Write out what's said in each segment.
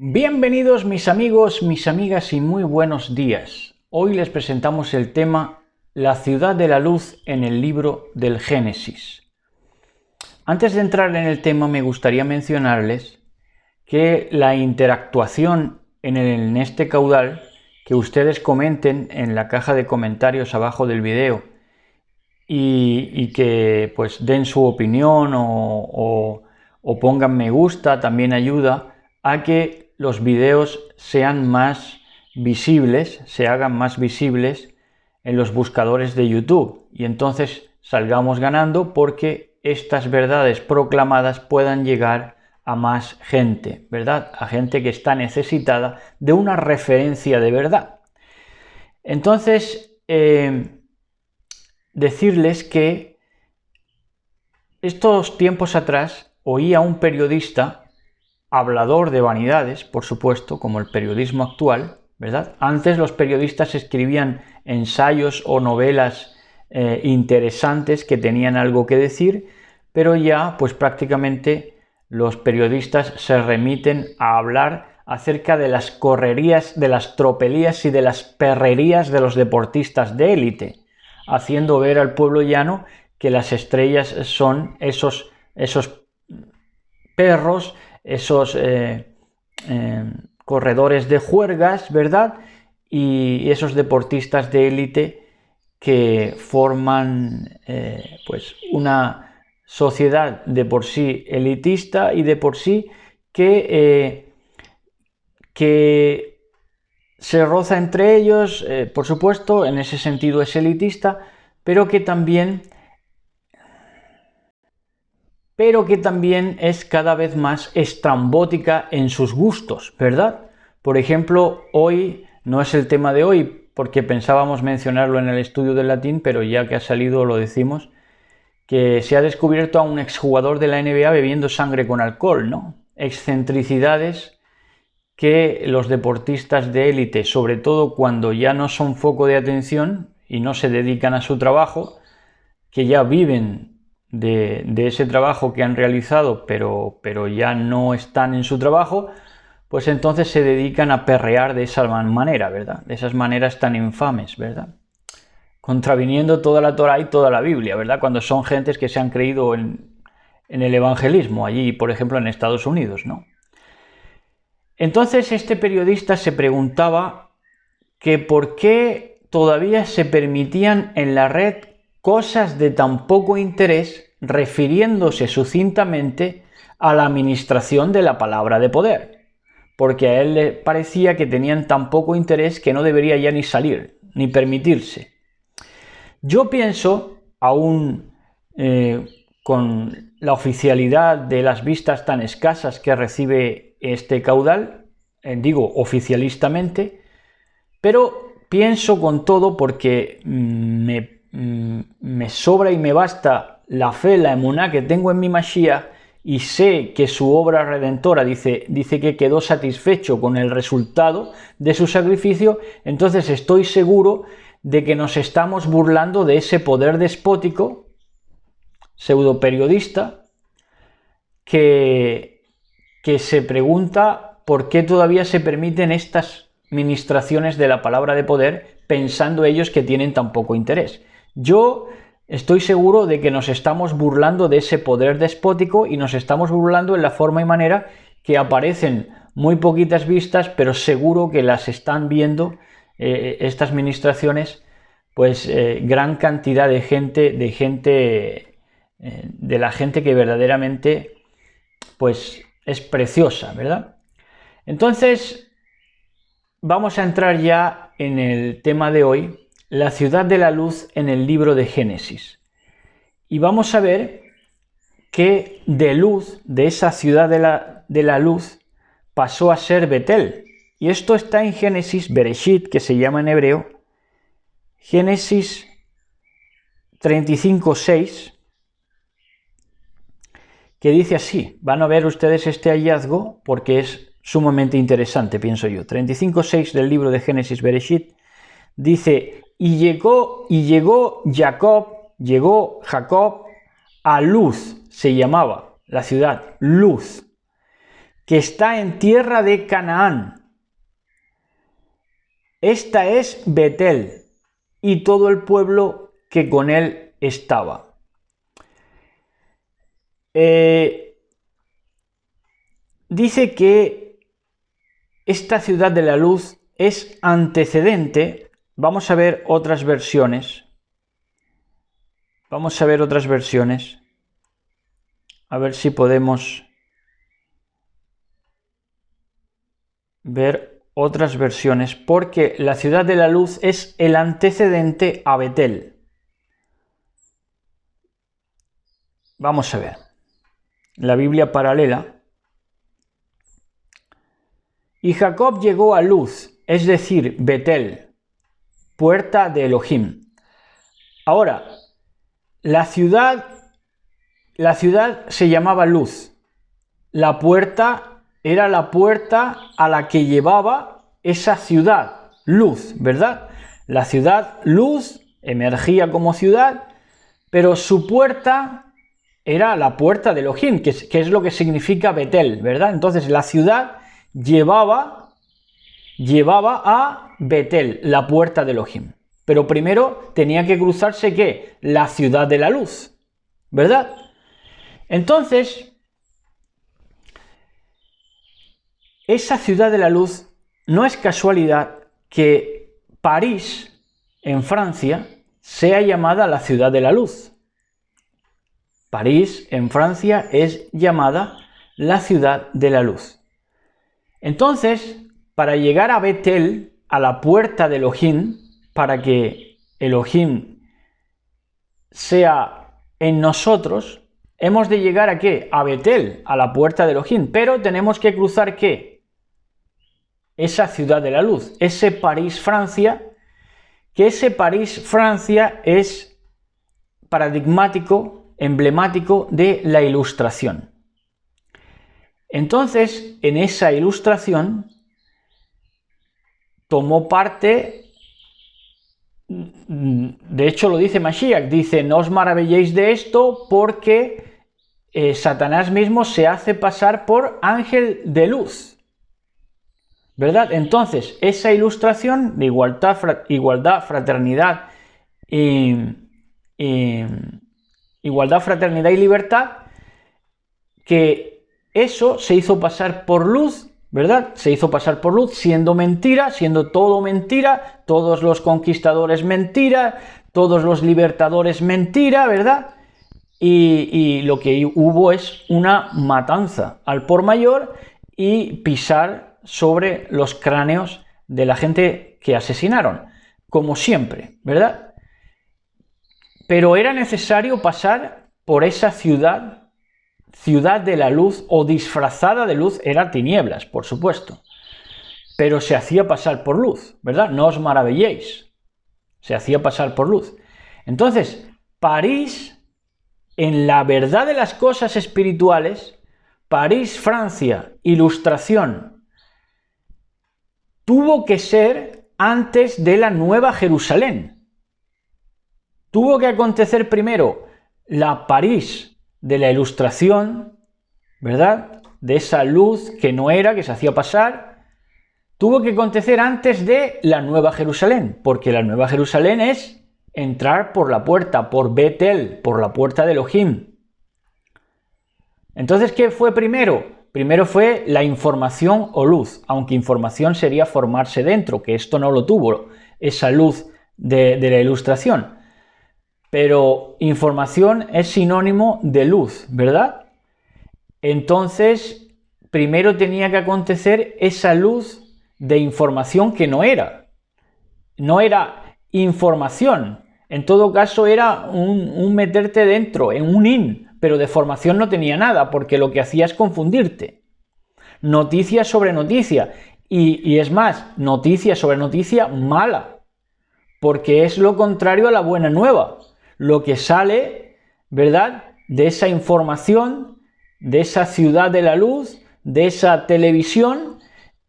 Bienvenidos mis amigos, mis amigas y muy buenos días. Hoy les presentamos el tema La ciudad de la luz en el libro del Génesis. Antes de entrar en el tema me gustaría mencionarles que la interactuación en este caudal, que ustedes comenten en la caja de comentarios abajo del video y que pues den su opinión o pongan me gusta, también ayuda a que los videos sean más visibles, se hagan más visibles en los buscadores de YouTube y entonces salgamos ganando porque estas verdades proclamadas puedan llegar a más gente, ¿verdad? A gente que está necesitada de una referencia de verdad. Entonces, decirles que estos tiempos atrás oí a un periodista hablador de vanidades, por supuesto, como el periodismo actual, ¿verdad? Antes los periodistas escribían ensayos o novelas interesantes que tenían algo que decir, pero ya pues prácticamente los periodistas se remiten a hablar acerca de las correrías, de las tropelías y de las perrerías de los deportistas de élite, haciendo ver al pueblo llano que las estrellas son esos perros, esos corredores de juergas, ¿verdad? Y esos deportistas de élite que forman pues una sociedad de por sí elitista y de por sí que se roza entre ellos, por supuesto, en ese sentido es elitista, pero que también es cada vez más estrambótica en sus gustos, ¿verdad? Por ejemplo, hoy, no es el tema de hoy, porque pensábamos mencionarlo en el estudio del latín, pero ya que ha salido lo decimos, que se ha descubierto a un exjugador de la NBA bebiendo sangre con alcohol, ¿no? Excentricidades que los deportistas de élite, sobre todo cuando ya no son foco de atención y no se dedican a su trabajo, que ya viven de ese trabajo que han realizado, pero ya no están en su trabajo, pues entonces se dedican a perrear de esa manera, ¿verdad? De esas maneras tan infames, ¿verdad? Contraviniendo toda la Torá y toda la Biblia, ¿verdad? Cuando son gentes que se han creído en el evangelismo, allí, por ejemplo, en Estados Unidos, ¿no? Entonces este periodista se preguntaba que por qué todavía se permitían en la red cosas de tan poco interés, refiriéndose sucintamente a la administración de la palabra de poder, porque a él le parecía que tenían tan poco interés que no debería ya ni salir, ni permitirse. Yo pienso, aún con la oficialidad de las vistas tan escasas que recibe este caudal, digo oficialistamente, pero pienso con todo porque me sobra y me basta la fe, la emuná que tengo en mi Mashiach y sé que su obra redentora dice que quedó satisfecho con el resultado de su sacrificio, entonces estoy seguro de que nos estamos burlando de ese poder despótico, pseudo periodista, que se pregunta por qué todavía se permiten estas ministraciones de la palabra de poder, pensando ellos que tienen tan poco interés. Yo estoy seguro de que nos estamos burlando de ese poder despótico y nos estamos burlando en la forma y manera que aparecen muy poquitas vistas, pero seguro que las están viendo estas ministraciones, pues gran cantidad de gente, de la gente que verdaderamente pues es preciosa, ¿verdad? Entonces, vamos a entrar ya en el tema de hoy, la ciudad de la luz en el libro de Génesis. Y vamos a ver que de luz, de esa ciudad de la luz, pasó a ser Betel. Y esto está en Génesis, Bereshit, que se llama en hebreo, Génesis 35:6, que dice así. Van a ver ustedes este hallazgo porque es sumamente interesante, pienso yo. 35:6 del libro de Génesis Bereshit dice: y llegó Jacob a Luz, se llamaba la ciudad Luz, que está en tierra de Canaán. Esta es Betel y todo el pueblo que con él estaba. Dice que esta ciudad de la luz es antecedente. Vamos a ver otras versiones. Vamos a ver otras versiones. A ver si podemos ver otras versiones, porque la ciudad de la luz es el antecedente a Betel. Vamos a ver. La Biblia paralela. Y Jacob llegó a Luz, es decir, Betel, puerta de Elohim. Ahora, la ciudad se llamaba Luz. La puerta era la puerta a la que llevaba esa ciudad, Luz, ¿verdad? La ciudad Luz emergía como ciudad, pero su puerta era la puerta de Elohim, que es lo que significa Betel, ¿verdad? Entonces la ciudad llevaba a Betel, la puerta de Elohim. Pero primero tenía que cruzarse, ¿qué? La ciudad de la luz, ¿verdad? Entonces, esa ciudad de la luz, no es casualidad que París, en Francia, sea llamada la ciudad de la luz. París, en Francia, es llamada la ciudad de la luz. Entonces, para llegar a Betel, a la puerta de Elohim, para que Elohim sea en nosotros, hemos de llegar ¿a qué? A Betel, a la puerta de Elohim, pero tenemos que cruzar ¿qué? Esa ciudad de la luz, ese París, Francia, que ese París, Francia es paradigmático, emblemático de la Ilustración. Entonces, en esa Ilustración tomó parte, de hecho lo dice Mashiach, dice, no os maravilléis de esto porque Satanás mismo se hace pasar por ángel de luz, ¿verdad? Entonces, esa Ilustración de igualdad, fraternidad igualdad, fraternidad y libertad, que eso se hizo pasar por luz, ¿verdad? Se hizo pasar por luz siendo mentira, siendo todo mentira, todos los conquistadores mentira, todos los libertadores mentira, ¿verdad? Y lo que hubo es una matanza al por mayor y pisar sobre los cráneos de la gente que asesinaron, como siempre, ¿verdad? Pero era necesario pasar por esa ciudad de la luz, o disfrazada de luz, era tinieblas, por supuesto, pero se hacía pasar por luz, ¿verdad? No os maravilléis, se hacía pasar por luz. Entonces, París, en la verdad de las cosas espirituales, París, Francia, Ilustración, tuvo que ser antes de la Nueva Jerusalén. Tuvo que acontecer primero la París de la Ilustración, ¿verdad? De esa luz que no era, que se hacía pasar. Tuvo que acontecer antes de la Nueva Jerusalén, porque la Nueva Jerusalén es entrar por la puerta, por Betel, por la puerta de Elohim. Entonces, ¿qué fue primero? Primero fue la información o luz, aunque información sería formarse dentro, que esto no lo tuvo, esa luz de la Ilustración. Pero información es sinónimo de luz, ¿verdad? Entonces, primero tenía que acontecer esa luz de información que no era. No era información. En todo caso, era un meterte dentro, en un in, pero de formación no tenía nada, porque lo que hacía es confundirte. Noticia sobre noticia. Y es más, noticia sobre noticia mala, porque es lo contrario a la buena nueva. Lo que sale, ¿verdad?, de esa información, de esa ciudad de la luz, de esa televisión,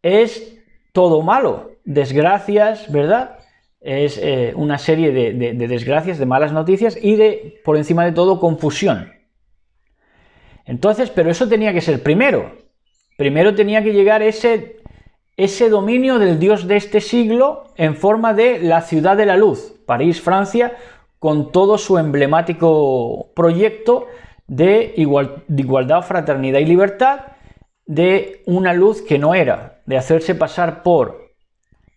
es todo malo. Desgracias, ¿verdad? Es una serie de desgracias, de malas noticias y por encima de todo, confusión. Entonces, pero eso tenía que ser primero. Primero tenía que llegar ese dominio del Dios de este siglo en forma de la ciudad de la luz, París, Francia, con todo su emblemático proyecto de igualdad, fraternidad y libertad, de una luz que no era, de hacerse pasar por,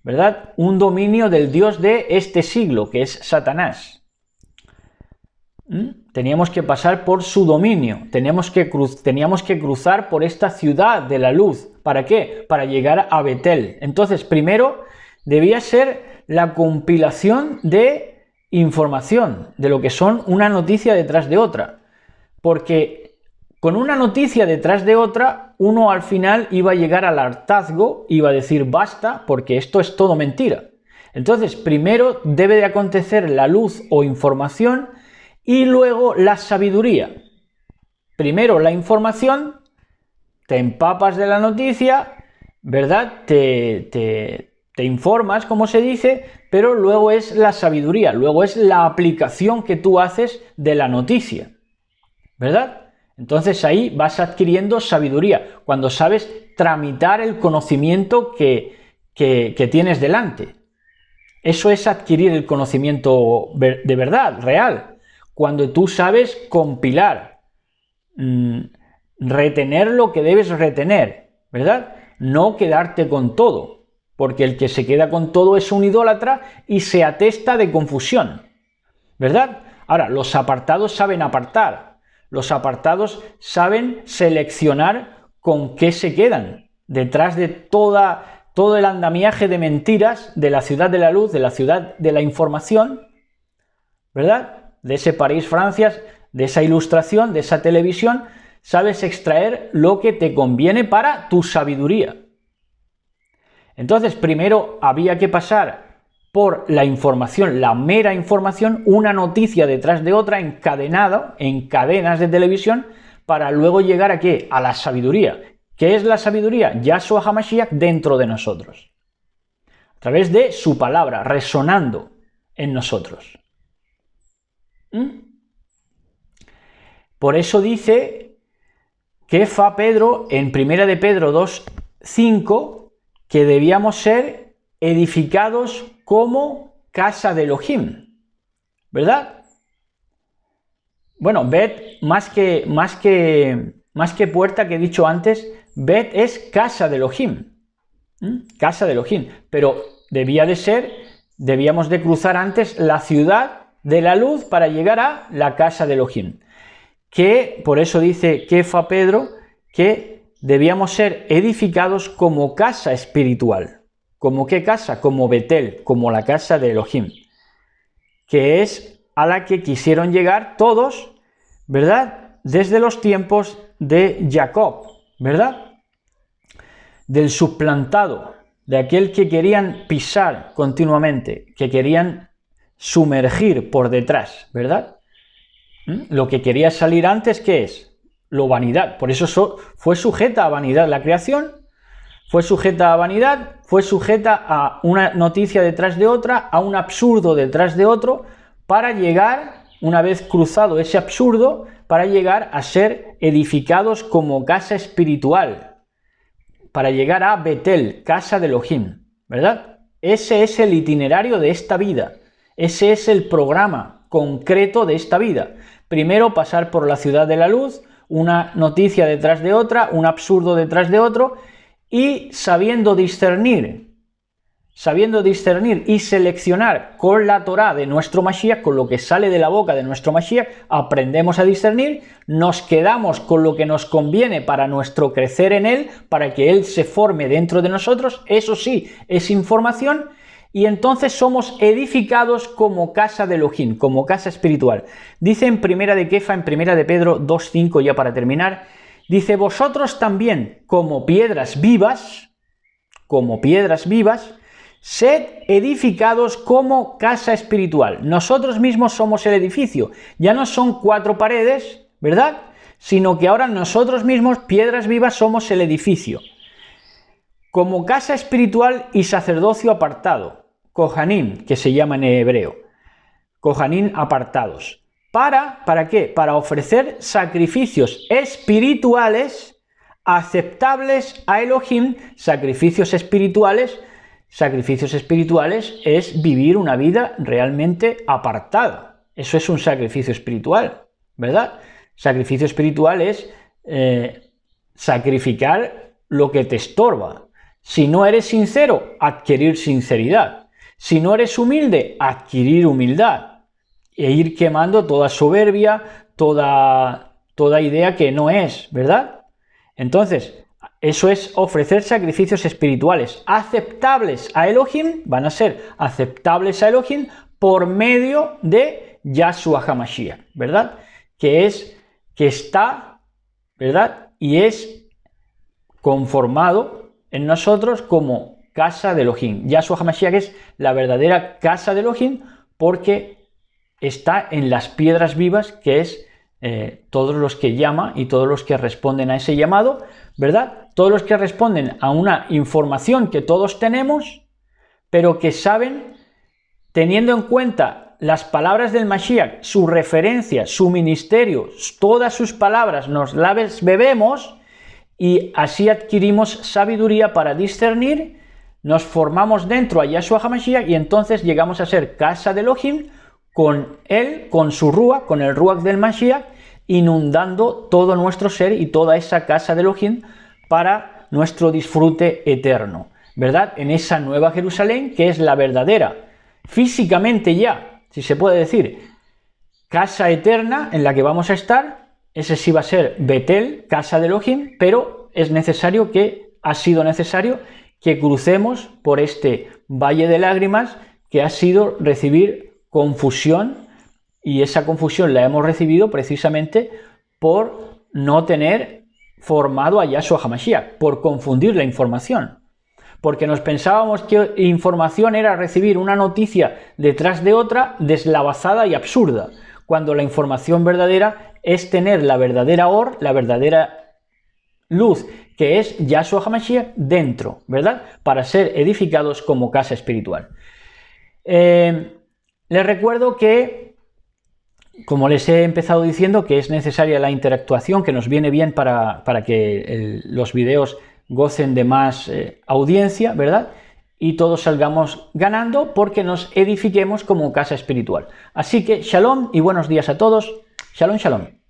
¿verdad?, un dominio del Dios de este siglo, que es Satanás. Teníamos que pasar por su dominio, teníamos que cruzar por esta ciudad de la luz. ¿Para qué? Para llegar a Betel. Entonces, primero debía ser la compilación de información, de lo que son una noticia detrás de otra. Porque con una noticia detrás de otra, uno al final iba a llegar al hartazgo, iba a decir basta, porque esto es todo mentira. Entonces, primero debe de acontecer la luz o información y luego la sabiduría. Primero la información, te empapas de la noticia, ¿verdad? Te informas, como se dice, pero luego es la sabiduría, luego es la aplicación que tú haces de la noticia, ¿verdad? Entonces ahí vas adquiriendo sabiduría, cuando sabes tramitar el conocimiento que tienes delante. Eso es adquirir el conocimiento de verdad, real. Cuando tú sabes compilar, retener lo que debes retener, ¿verdad? No quedarte con todo, porque el que se queda con todo es un idólatra y se atesta de confusión, ¿verdad? Ahora, los apartados saben apartar, los apartados saben seleccionar con qué se quedan, detrás de todo el andamiaje de mentiras de la ciudad de la luz, de la ciudad de la información, ¿verdad? De ese París, Francia, de esa ilustración, de esa televisión, sabes extraer lo que te conviene para tu sabiduría. Entonces, primero había que pasar por la información, la mera información, una noticia detrás de otra, encadenada, en cadenas de televisión, para luego llegar ¿a qué? A la sabiduría. ¿Qué es la sabiduría? Yahshua HaMashiach dentro de nosotros. A través de su palabra, resonando en nosotros. Por eso dice Kefa Pedro en 1 de Pedro 2:5 que debíamos ser edificados como casa de Elohim, ¿verdad? Bueno, Bet, más que puerta que he dicho antes, Bet es casa de Elohim, casa de Elohim, pero debíamos de cruzar antes la ciudad de la luz para llegar a la casa de Elohim. Que por eso dice Kefa Pedro que debíamos ser edificados como casa espiritual. ¿Como qué casa? Como Betel, como la casa de Elohim, que es a la que quisieron llegar todos, ¿verdad? Desde los tiempos de Jacob, ¿verdad? Del suplantado, de aquel que querían pisar continuamente, que querían sumergir por detrás, ¿verdad? Lo que quería salir antes, ¿qué es? Lo vanidad. Por eso fue sujeta a vanidad la creación, fue sujeta a vanidad, fue sujeta a una noticia detrás de otra, a un absurdo detrás de otro, para llegar, una vez cruzado ese absurdo, para llegar a ser edificados como casa espiritual, para llegar a Betel, casa de Elohim, ¿verdad? Ese es el itinerario de esta vida. Ese es el programa concreto de esta vida. Primero pasar por la ciudad de la luz, una noticia detrás de otra, un absurdo detrás de otro, y sabiendo discernir y seleccionar con la Torá de nuestro Mashiach, con lo que sale de la boca de nuestro Mashiach, aprendemos a discernir, nos quedamos con lo que nos conviene para nuestro crecer en él, para que él se forme dentro de nosotros, eso sí, es información, y entonces somos edificados como casa de Elohim, como casa espiritual. Dice en primera de Kefa, en primera de Pedro 2:5, ya para terminar, dice, vosotros también, como piedras vivas, sed edificados como casa espiritual. Nosotros mismos somos el edificio. Ya no son 4 paredes, ¿verdad? Sino que ahora nosotros mismos, piedras vivas, somos el edificio. Como casa espiritual y sacerdocio apartado. Kohanim, que se llama en hebreo. Kohanim apartados. ¿Para qué? Para ofrecer sacrificios espirituales aceptables a Elohim, sacrificios espirituales. Sacrificios espirituales es vivir una vida realmente apartada. Eso es un sacrificio espiritual, ¿verdad? Sacrificio espiritual es sacrificar lo que te estorba. Si no eres sincero, adquirir sinceridad. Si no eres humilde, adquirir humildad. E ir quemando toda soberbia, toda idea que no es, ¿verdad? Entonces, eso es ofrecer sacrificios espirituales aceptables a Elohim, van a ser aceptables a Elohim por medio de Yahshua HaMashiach, ¿verdad? Que está, ¿verdad? Y es conformado en nosotros como casa de Elohim. Yahshua HaMashiach es la verdadera casa de Elohim porque está en las piedras vivas, que es todos los que llama y todos los que responden a ese llamado, ¿verdad? Todos los que responden a una información que todos tenemos, pero que saben, teniendo en cuenta las palabras del Mashiach, su referencia, su ministerio, todas sus palabras, nos las bebemos y así adquirimos sabiduría para discernir, nos formamos dentro a Yahshua HaMashiach y entonces llegamos a ser casa de Elohim con él, con su Ruach, con el Ruach del Mashiach, inundando todo nuestro ser y toda esa casa de Elohim para nuestro disfrute eterno, ¿verdad? En esa nueva Jerusalén que es la verdadera, físicamente ya, si se puede decir, casa eterna en la que vamos a estar. Ese sí va a ser Betel, casa de Elohim, pero ha sido necesario que crucemos por este valle de lágrimas que ha sido recibir confusión, y esa confusión la hemos recibido precisamente por no tener formado a Yahshua HaMashiach, por confundir la información. Porque nos pensábamos que información era recibir una noticia detrás de otra deslavazada y absurda, cuando la información verdadera es tener la verdadera la verdadera luz, que es Yahshua HaMashiach dentro, ¿verdad? Para ser edificados como casa espiritual. Les recuerdo que, como les he empezado diciendo, que es necesaria la interactuación, que nos viene bien para que los videos gocen de más audiencia, ¿verdad? Y todos salgamos ganando porque nos edifiquemos como casa espiritual. Así que shalom y buenos días a todos. Shalom, shalom.